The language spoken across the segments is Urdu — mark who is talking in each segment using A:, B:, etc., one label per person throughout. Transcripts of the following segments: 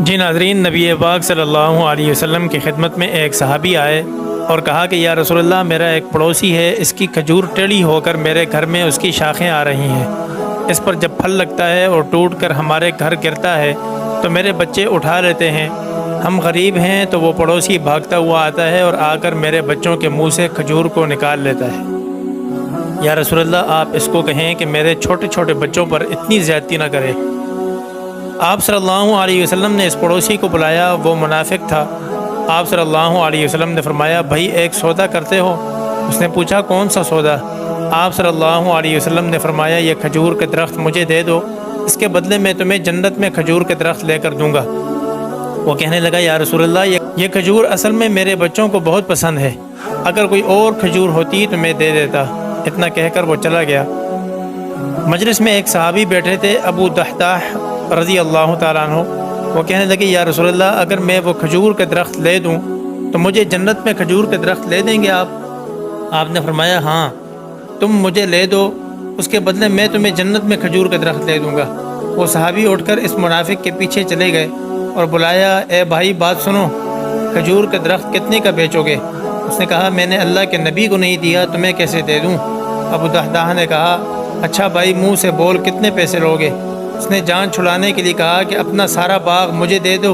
A: جی ناظرین، نبی پاک صلی اللہ علیہ وسلم کی خدمت میں ایک صحابی آئے اور کہا کہ یا رسول اللہ، میرا ایک پڑوسی ہے، اس کی کھجور ٹیڑھی ہو کر میرے گھر میں اس کی شاخیں آ رہی ہیں۔ اس پر جب پھل لگتا ہے اور ٹوٹ کر ہمارے گھر گرتا ہے تو میرے بچے اٹھا لیتے ہیں۔ ہم غریب ہیں تو وہ پڑوسی بھاگتا ہوا آتا ہے اور آ کر میرے بچوں کے منہ سے کھجور کو نکال لیتا ہے۔ یا رسول اللہ، آپ اس کو کہیں کہ میرے چھوٹے چھوٹے بچوں پر اتنی زیادتی نہ کرے۔ آپ صلی اللہ علیہ وسلم نے اس پڑوسی کو بلایا، وہ منافق تھا۔ آپ صلی اللہ علیہ وسلم نے فرمایا، بھائی ایک سودا کرتے ہو؟ اس نے پوچھا، کون سا سودا؟ آپ صلی اللہ علیہ وسلم نے فرمایا، یہ کھجور کے درخت مجھے دے دو، اس کے بدلے میں تمہیں جنت میں کھجور کے درخت لے کر دوں گا۔ وہ کہنے لگا، یا رسول اللہ، یہ کھجور اصل میں میرے بچوں کو بہت پسند ہے، اگر کوئی اور کھجور ہوتی تو میں دے دیتا۔ اتنا کہہ کر وہ چلا گیا۔ مجلس میں ایک صحابی بیٹھے تھے، ابو دحداح رضی اللہ تعالیٰ عنہ۔ وہ کہنے لگے، یا رسول اللہ، اگر میں وہ کھجور کے درخت لے دوں تو مجھے جنت میں کھجور کے درخت لے دیں گے آپ؟ آپ نے فرمایا، ہاں، تم مجھے لے دو، اس کے بدلے میں تمہیں جنت میں کھجور کے درخت لے دوں گا۔ وہ صحابی اٹھ کر اس منافق کے پیچھے چلے گئے اور بلایا، اے بھائی بات سنو، کھجور کے درخت کتنے کا بیچو گے؟ اس نے کہا، میں نے اللہ کے نبی کو نہیں دیا تو میں کیسے دے دوں؟ ابو دحداح نے کہا، اچھا بھائی، منہ سے بول، کتنے پیسے لوگے؟ اس نے جان چھڑانے کے لیے کہا کہ اپنا سارا باغ مجھے دے دو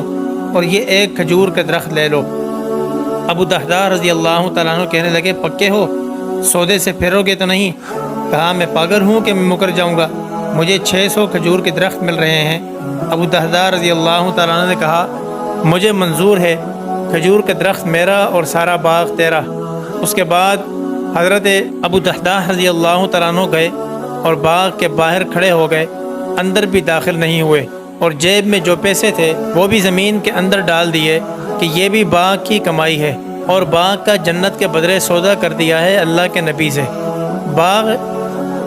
A: اور یہ ایک کھجور کے درخت لے لو۔ ابو دحداح رضی اللہ تعالیٰ عنہ کہنے لگے، پکے ہو؟ سودے سے پھرو گے تو نہیں؟ کہا، میں پاگل ہوں کہ میں مکر جاؤں گا، مجھے 600 کھجور کے درخت مل رہے ہیں۔ ابو دحداح رضی اللہ تعالیٰ عنہ نے کہا، مجھے منظور ہے، کھجور کا درخت میرا اور سارا باغ تیرا۔ اس کے بعد حضرت ابو دحداح رضی اللہ تعالیٰ عنہ گئے اور باغ کے باہر کھڑے ہو گئے، اندر بھی داخل نہیں ہوئے، اور جیب میں جو پیسے تھے وہ بھی زمین کے اندر ڈال دیے کہ یہ بھی باغ کی کمائی ہے، اور باغ کا جنت کے بدلے سودا کر دیا ہے اللہ کے نبی سے۔ باغ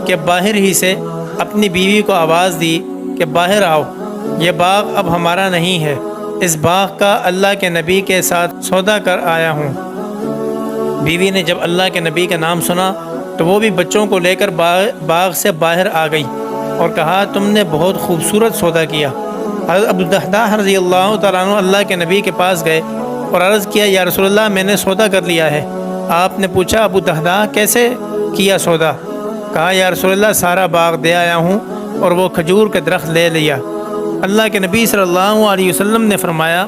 A: کے باہر ہی سے اپنی بیوی کو آواز دی کہ باہر آؤ، یہ باغ اب ہمارا نہیں ہے، اس باغ کا اللہ کے نبی کے ساتھ سودا کر آیا ہوں۔ بیوی نے جب اللہ کے نبی کا نام سنا تو وہ بھی بچوں کو لے کر باغ سے باہر آ گئی اور کہا، تم نے بہت خوبصورت سودا کیا۔ حضرت ابو دحداح رضی اللہ تعالیٰ عنہ اللہ کے نبی کے پاس گئے اور عرض کیا، یا رسول اللہ، میں نے سودا کر لیا ہے۔ آپ نے پوچھا، ابو دحداح کیسے کیا سودا؟ کہا، یا رسول اللہ، سارا باغ دے آیا ہوں اور وہ کھجور کے درخت لے لیا۔ اللہ کے نبی صلی اللہ علیہ وسلم نے فرمایا،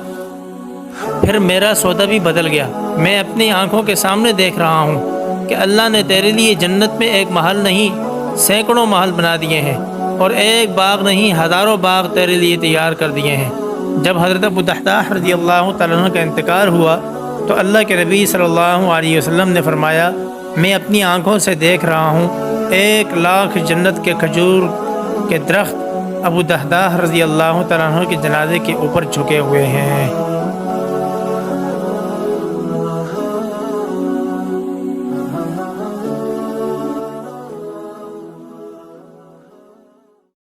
A: پھر میرا سودا بھی بدل گیا۔ میں اپنی آنکھوں کے سامنے دیکھ رہا ہوں کہ اللہ نے تیرے لیے جنت میں ایک محل نہیں، سینکڑوں محل بنا دیے ہیں، اور ایک باغ نہیں، ہزاروں باغ تیرے لیے تیار کر دیے ہیں۔ جب حضرت ابو دحداح رضی اللہ تعالیٰ عنہ کا انتقال ہوا تو اللہ کے نبی صلی اللہ علیہ وسلم نے فرمایا، میں اپنی آنکھوں سے دیکھ رہا ہوں 1,00,000 جنت کے کھجور کے درخت ابو دحداح رضی اللہ تعالیٰ عنہ کے جنازے کے اوپر جھکے ہوئے ہیں۔